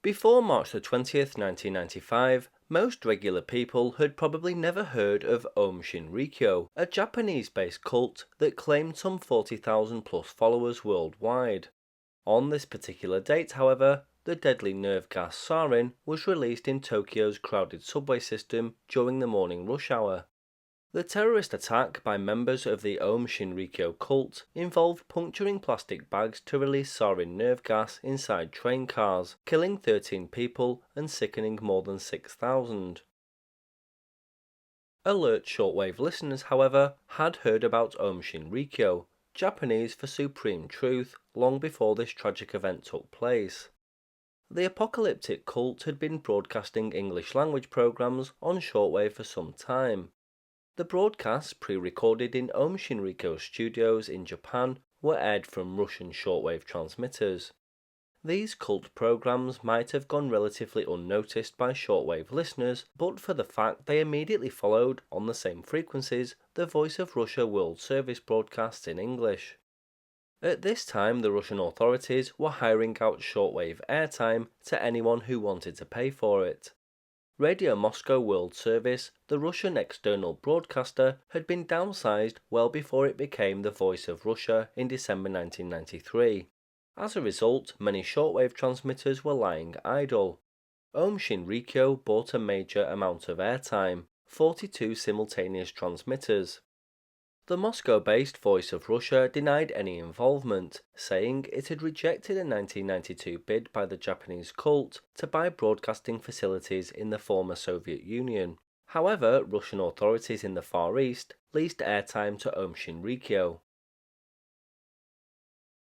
Before March the 20th, 1995, most regular people had probably never heard of Om Shinrikyo, a Japanese-based cult that claimed some 40,000 plus followers worldwide. On this particular date, however, the deadly nerve gas sarin was released in Tokyo's crowded subway system during the morning rush hour. The terrorist attack by members of the Om Shinrikyo cult involved puncturing plastic bags to release sarin nerve gas inside train cars, killing 13 people and sickening more than 6,000. Alert shortwave listeners, however, had heard about Om Shinrikyo, Japanese for Supreme Truth, long before this tragic event took place. The apocalyptic cult had been broadcasting English language programs on shortwave for some time. The broadcasts, pre-recorded in Om Shinrikyo studios in Japan, were aired from Russian shortwave transmitters. These cult programs might have gone relatively unnoticed by shortwave listeners, but for the fact they immediately followed, on the same frequencies, the Voice of Russia World Service broadcasts in English. At this time, the Russian authorities were hiring out shortwave airtime to anyone who wanted to pay for it. Radio Moscow World Service, the Russian external broadcaster, had been downsized well before it became the Voice of Russia in December 1993. As a result, many shortwave transmitters were lying idle. Om Shinrikyo bought a major amount of airtime, 42 simultaneous transmitters. The Moscow-based Voice of Russia denied any involvement, saying it had rejected a 1992 bid by the Japanese cult to buy broadcasting facilities in the former Soviet Union. However, Russian authorities in the Far East leased airtime to Om Shinrikyo.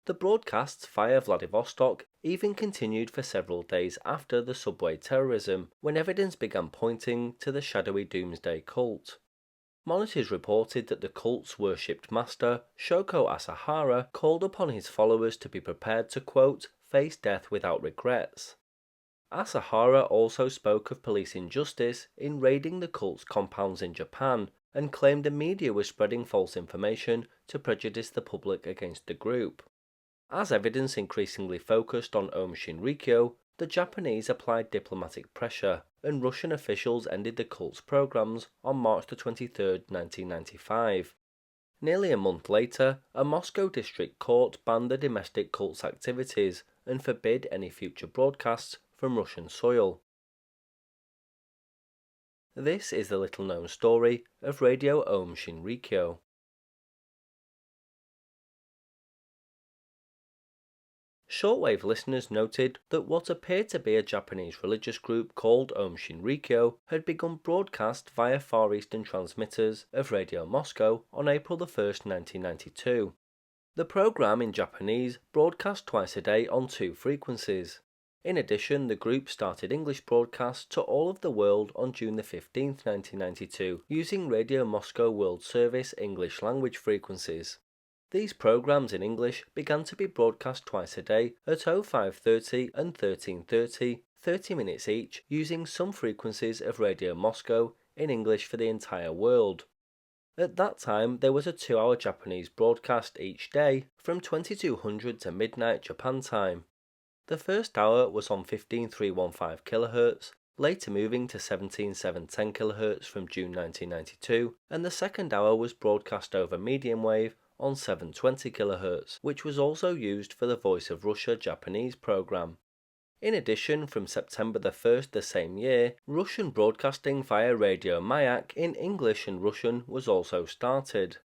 The broadcasts via Vladivostok even continued for several days after the subway terrorism, when evidence began pointing to the shadowy Doomsday cult. Monitors reported that the cult's worshipped master, Shoko Asahara, called upon his followers to be prepared to, quote, face death without regrets. Asahara also spoke of police injustice in raiding the cult's compounds in Japan, and claimed the media was spreading false information to prejudice the public against the group. As evidence increasingly focused on Om Shinrikyo, the Japanese applied diplomatic pressure, and Russian officials ended the cult's programs on March 23, 1995. Nearly a month later, a Moscow district court banned the domestic cult's activities and forbid any future broadcasts from Russian soil. This is the little-known story of Radio Om Shinrikyo. Shortwave listeners noted that what appeared to be a Japanese religious group called Om Shinrikyo had begun broadcast via Far Eastern transmitters of Radio Moscow on April 1, 1992. The program in Japanese broadcast twice a day on 2 frequencies. In addition, the group started English broadcasts to all of the world on June 15, 1992, using Radio Moscow World Service English language frequencies. These programs in English began to be broadcast twice a day at 0530 and 1330, 30 minutes each, using some frequencies of Radio Moscow in English for the entire world. At that time, there was a 2-hour Japanese broadcast each day from 2200 to midnight Japan time. The first hour was on 15315 kHz, later moving to 17710 kHz from June 1992, and the second hour was broadcast over medium wave on 720 kHz, which was also used for the Voice of Russia Japanese program. In addition, from September 1st the same year, Russian broadcasting via Radio Mayak in English and Russian was also started.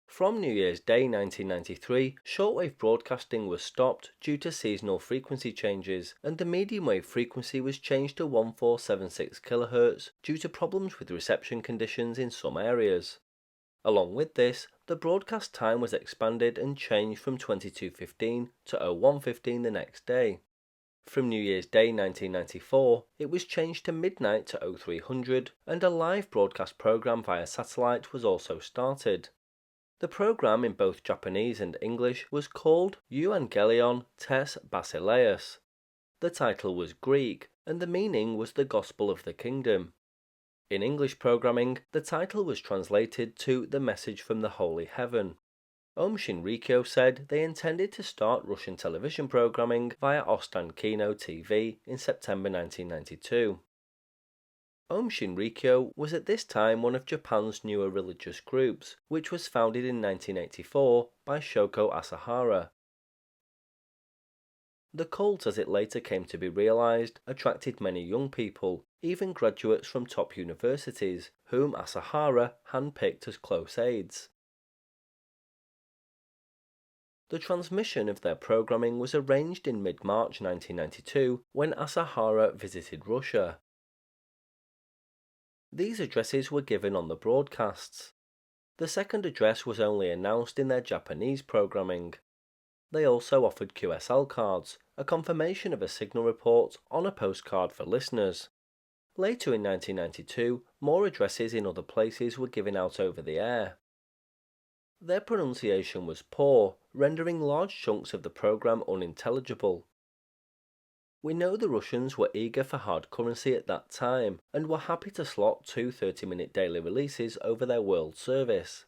From New Year's Day 1993, shortwave broadcasting was stopped due to seasonal frequency changes, and the medium wave frequency was changed to 1476 kHz due to problems with reception conditions in some areas. Along with this, the broadcast time was expanded and changed from 22:15 to 01:15 the next day. From New Year's Day 1994, it was changed to midnight to 0300, and a live broadcast program via satellite was also started. The program in both Japanese and English was called Euangelion tes Basileus. The title was Greek, and the meaning was the Gospel of the Kingdom. In English programming, the title was translated to The Message from the Holy Heaven. Om Shinrikyo said they intended to start Russian television programming via Ostankino TV in September 1992. Om Shinrikyo was at this time one of Japan's newer religious groups, which was founded in 1984 by Shoko Asahara. The cult, as it later came to be realized, attracted many young people, even graduates from top universities, whom Asahara handpicked as close aides. The transmission of their programming was arranged in mid-March 1992 when Asahara visited Russia. These addresses were given on the broadcasts. The second address was only announced in their Japanese programming. They also offered QSL cards, a confirmation of a signal report on a postcard for listeners. Later in 1992, more addresses in other places were given out over the air. Their pronunciation was poor, rendering large chunks of the program unintelligible. We know the Russians were eager for hard currency at that time, and were happy to slot two 30-minute daily releases over their world service.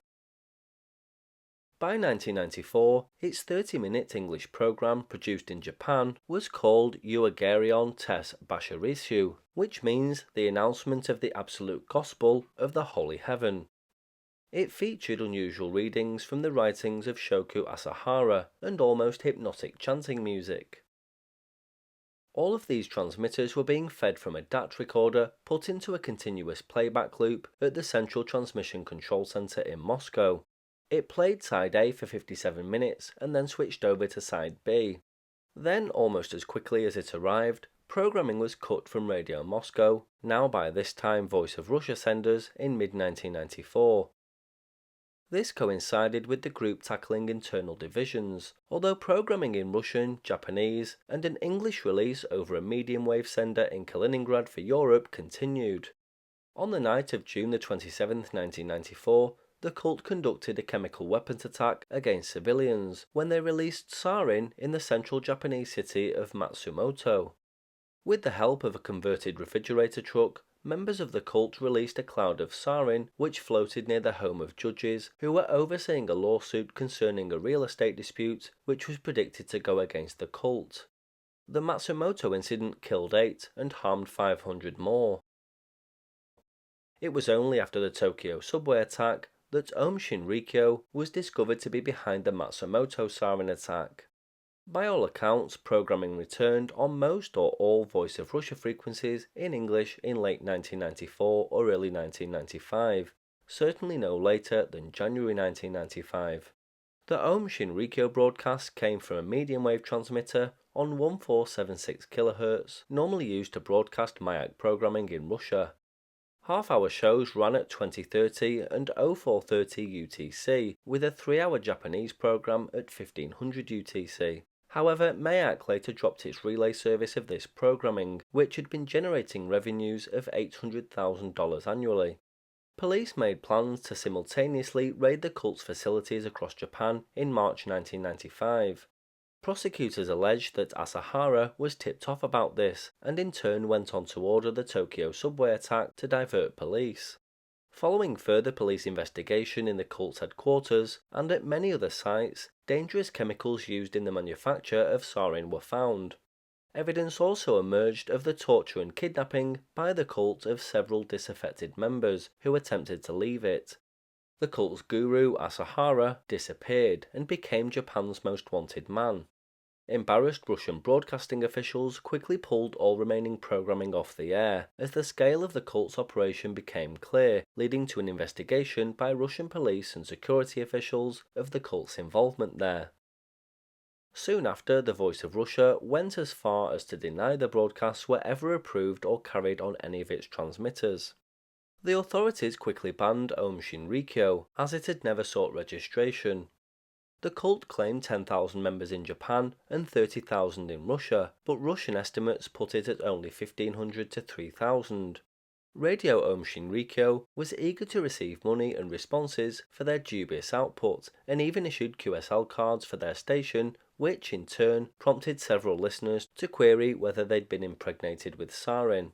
By 1994, its 30-minute English program produced in Japan was called Euagerion tes Basharishu, which means the announcement of the absolute gospel of the Holy Heaven. It featured unusual readings from the writings of Shoku Asahara and almost hypnotic chanting music. All of these transmitters were being fed from a DAT recorder put into a continuous playback loop at the Central Transmission Control Center in Moscow. It played side A for 57 minutes and then switched over to side B. Then, almost as quickly as it arrived, programming was cut from Radio Moscow, now by this time Voice of Russia senders, in mid-1994. This coincided with the group tackling internal divisions, although programming in Russian, Japanese, and an English release over a medium wave sender in Kaliningrad for Europe continued. On the night of June 27, 1994, the cult conducted a chemical weapons attack against civilians when they released sarin in the central Japanese city of Matsumoto. With the help of a converted refrigerator truck, members of the cult released a cloud of sarin which floated near the home of judges who were overseeing a lawsuit concerning a real estate dispute which was predicted to go against the cult. The Matsumoto incident killed 8 and harmed 500 more. It was only after the Tokyo subway attack that Om Shinrikyo was discovered to be behind the Matsumoto sarin attack. By all accounts, programming returned on most or all Voice of Russia frequencies in English in late 1994 or early 1995, certainly no later than January 1995. The Om Shinrikyo broadcast came from a medium wave transmitter on 1476 kHz, normally used to broadcast Mayak programming in Russia. Half-hour shows ran at 2030 and 0430 UTC, with a 3-hour Japanese program at 1500 UTC. However, Mayak later dropped its relay service of this programming, which had been generating revenues of $800,000 annually. Police made plans to simultaneously raid the cult's facilities across Japan in March 1995. Prosecutors alleged that Asahara was tipped off about this, and in turn went on to order the Tokyo subway attack to divert police. Following further police investigation in the cult's headquarters and at many other sites, dangerous chemicals used in the manufacture of sarin were found. Evidence also emerged of the torture and kidnapping by the cult of several disaffected members who attempted to leave it. The cult's guru, Asahara, disappeared and became Japan's most wanted man. Embarrassed Russian broadcasting officials quickly pulled all remaining programming off the air, as the scale of the cult's operation became clear, leading to an investigation by Russian police and security officials of the cult's involvement there. Soon after, the Voice of Russia went as far as to deny the broadcasts were ever approved or carried on any of its transmitters. The authorities quickly banned Om Shinrikyo, as it had never sought registration. The cult claimed 10,000 members in Japan and 30,000 in Russia, but Russian estimates put it at only 1,500 to 3,000. Radio Om Shinrikyo was eager to receive money and responses for their dubious output, and even issued QSL cards for their station, which in turn prompted several listeners to query whether they'd been impregnated with sarin.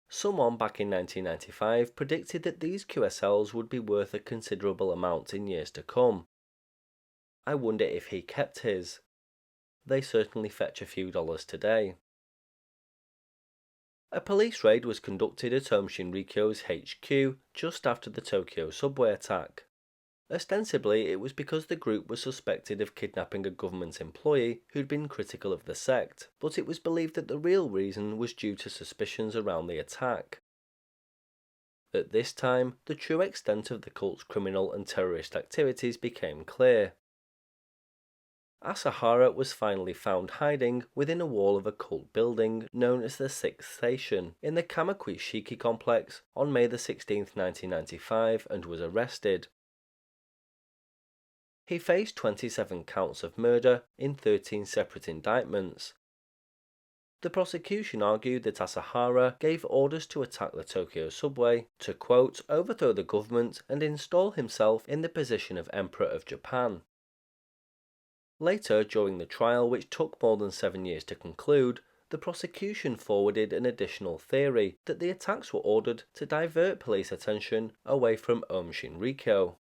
Someone back in 1995 predicted that these QSLs would be worth a considerable amount in years to come. I wonder if he kept his. They certainly fetch a few dollars today. A police raid was conducted at Om Shinrikyo's HQ just after the Tokyo subway attack. Ostensibly, it was because the group was suspected of kidnapping a government employee who'd been critical of the sect, but it was believed that the real reason was due to suspicions around the attack. At this time, the true extent of the cult's criminal and terrorist activities became clear. Asahara was finally found hiding within a wall of a cult building known as the Sixth Station in the Kamakui Shiki complex on May 16, 1995, and was arrested. He faced 27 counts of murder in 13 separate indictments. The prosecution argued that Asahara gave orders to attack the Tokyo subway to, quote, overthrow the government and install himself in the position of Emperor of Japan. Later, during the trial, which took more than 7 years to conclude, the prosecution forwarded an additional theory that the attacks were ordered to divert police attention away from Om Shinrikyo.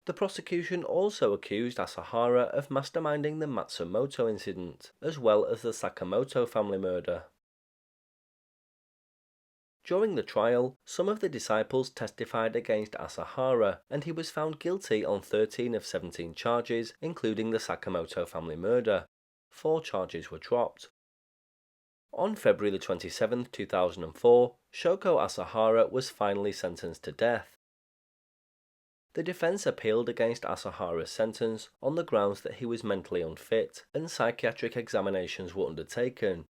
The prosecution also accused Asahara of masterminding the Matsumoto incident, as well as the Sakamoto family murder. During the trial, some of the disciples testified against Asahara, and he was found guilty on 13 of 17 charges, including the Sakamoto family murder. 4 charges were dropped. On February 27, 2004, Shoko Asahara was finally sentenced to death. The defense appealed against Asahara's sentence on the grounds that he was mentally unfit, and psychiatric examinations were undertaken.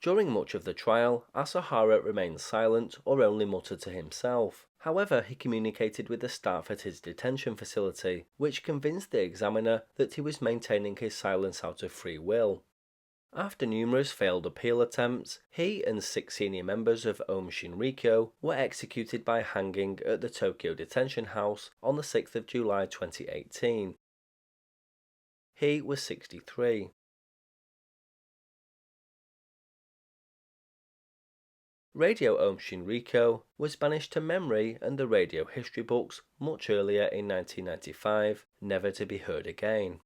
During much of the trial, Asahara remained silent or only muttered to himself. However, he communicated with the staff at his detention facility, which convinced the examiner that he was maintaining his silence out of free will. After numerous failed appeal attempts, he and 6 senior members of Om Shinrikyo were executed by hanging at the Tokyo Detention House on the 6th of July 2018. He was 63. Radio Om Shinrikyo was banished to memory and the radio history books much earlier in 1995, never to be heard again.